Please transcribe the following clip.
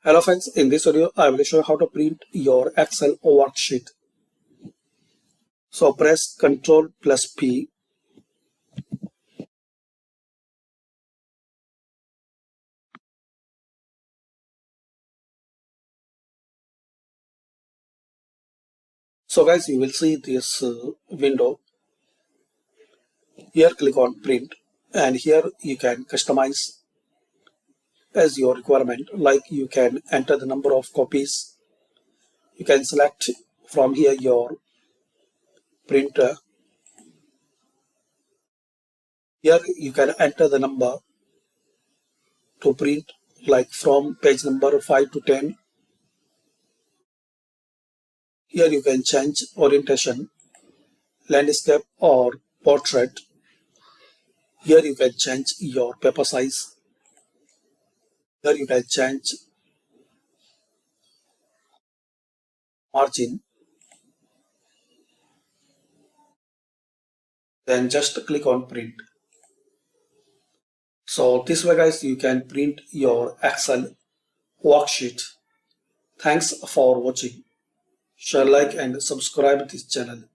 Hello friends, in this video I will show you how to print your Excel worksheet. So press Ctrl plus P. So guys, you will see this window. Here click on print and here you can customize as your requirement, like you can enter the number of copies. You can select from here your printer. Here you can enter the number to print, like from page number 5 to 10. Here you can change orientation, landscape or portrait. Here you can change your paper size. Here you can change margin. Then just click on print. So this way guys, you can print your Excel worksheet. Thanks for watching. Share, like and subscribe this channel.